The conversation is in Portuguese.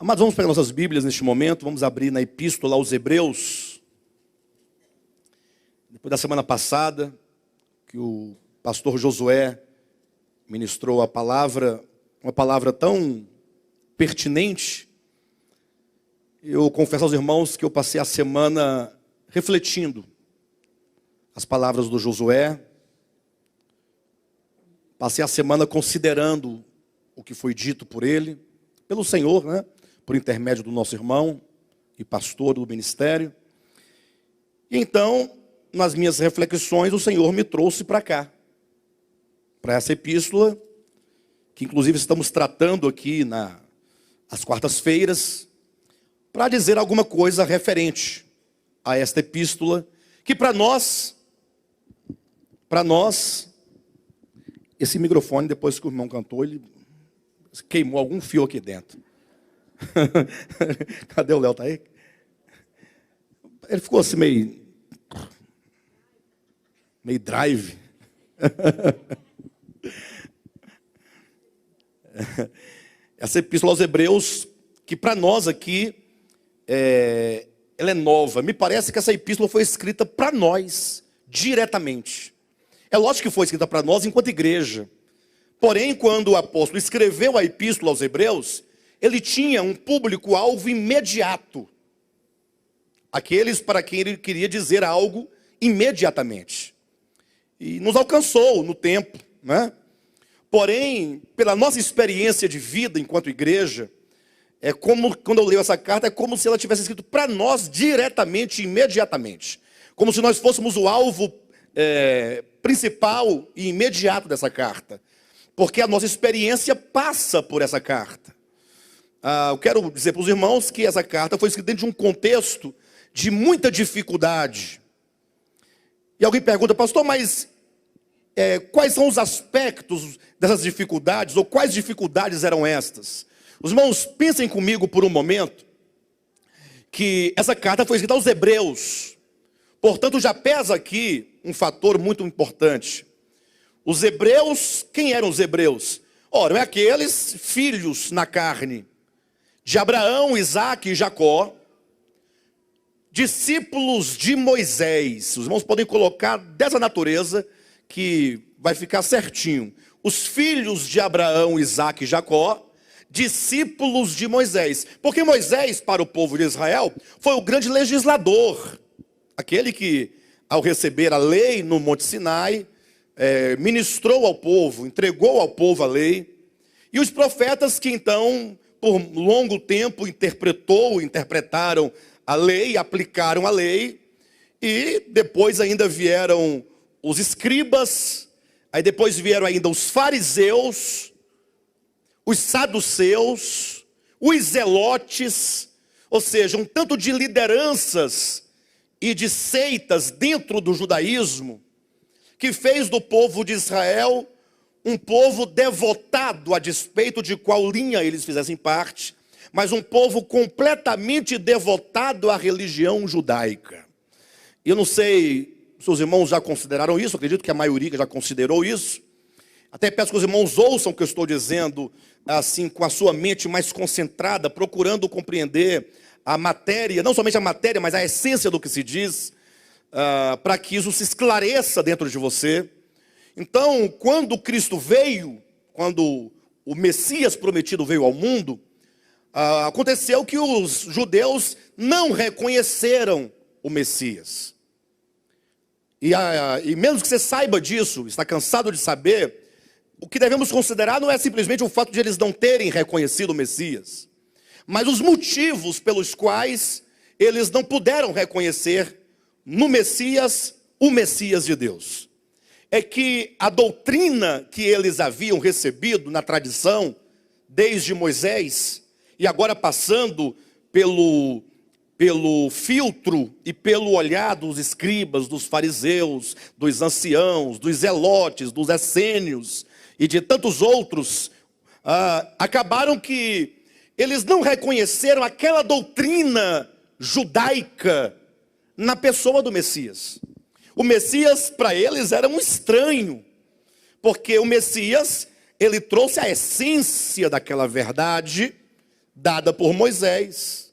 Amados, vamos pegar nossas Bíblias neste momento, vamos abrir na Epístola aos Hebreus. Depois da semana passada, que o pastor Josué ministrou a palavra, uma palavra tão pertinente, eu confesso aos irmãos que eu passei a semana refletindo as palavras do Josué, passei a semana considerando o que foi dito por ele, pelo Senhor, né? Por intermédio do nosso irmão e pastor do ministério. E então, nas minhas reflexões, o Senhor me trouxe para cá, para essa epístola, que inclusive estamos tratando aqui às quartas-feiras, para dizer alguma coisa referente a esta epístola, que para nós, esse microfone, depois que o irmão cantou, ele queimou algum fio aqui dentro. Cadê o Léo? Tá aí? Ele ficou assim meio drive. Essa epístola aos Hebreus, que para nós aqui, ela é nova. Me parece que essa epístola foi escrita para nós, diretamente. É lógico que foi escrita para nós enquanto igreja. Porém, quando o apóstolo escreveu a epístola aos Hebreus, ele tinha um público-alvo imediato. Aqueles para quem ele queria dizer algo imediatamente. E nos alcançou no tempo, né? Porém, pela nossa experiência de vida enquanto igreja, quando eu leio essa carta, é como se ela tivesse escrito para nós diretamente, imediatamente. Como se nós fôssemos o alvo principal e imediato dessa carta. Porque a nossa experiência passa por essa carta. Eu quero dizer para os irmãos que essa carta foi escrita dentro de um contexto de muita dificuldade. E alguém pergunta, pastor, mas quais são os aspectos dessas dificuldades, ou quais dificuldades eram estas? Os irmãos, pensem comigo por um momento, que essa carta foi escrita aos Hebreus. Portanto, já pesa aqui um fator muito importante. Os hebreus, quem eram os hebreus? Ora, é aqueles filhos na carne de Abraão, Isaque e Jacó, discípulos de Moisés. Os irmãos podem colocar dessa natureza que vai ficar certinho. Os filhos de Abraão, Isaque e Jacó, discípulos de Moisés. Porque Moisés, para o povo de Israel, foi o grande legislador. Aquele que, ao receber a lei no Monte Sinai, ministrou ao povo, entregou ao povo a lei. E os profetas que então, por longo tempo, interpretaram a lei, aplicaram a lei. E depois ainda vieram os escribas, aí depois vieram ainda os fariseus, os saduceus, os zelotes, ou seja, um tanto de lideranças e de seitas dentro do judaísmo, que fez do povo de Israel um povo devotado, a despeito de qual linha eles fizessem parte, mas um povo completamente devotado à religião judaica. Eu não sei se os irmãos já consideraram isso, acredito que a maioria já considerou isso. Até peço que os irmãos ouçam o que eu estou dizendo, assim, com a sua mente mais concentrada, procurando compreender a matéria, não somente a matéria, mas a essência do que se diz, para que isso se esclareça dentro de você. Então, quando Cristo veio, quando o Messias prometido veio ao mundo, aconteceu que os judeus não reconheceram o Messias. E mesmo que você saiba disso, está cansado de saber, o que devemos considerar não é simplesmente o fato de eles não terem reconhecido o Messias, mas os motivos pelos quais eles não puderam reconhecer no Messias o Messias de Deus. É que a doutrina que eles haviam recebido na tradição, desde Moisés, e agora passando pelo filtro e pelo olhar dos escribas, dos fariseus, dos anciãos, dos zelotes, dos essênios e de tantos outros, acabaram que eles não reconheceram aquela doutrina judaica na pessoa do Messias. O Messias, para eles, era um estranho, porque o Messias, ele trouxe a essência daquela verdade, dada por Moisés.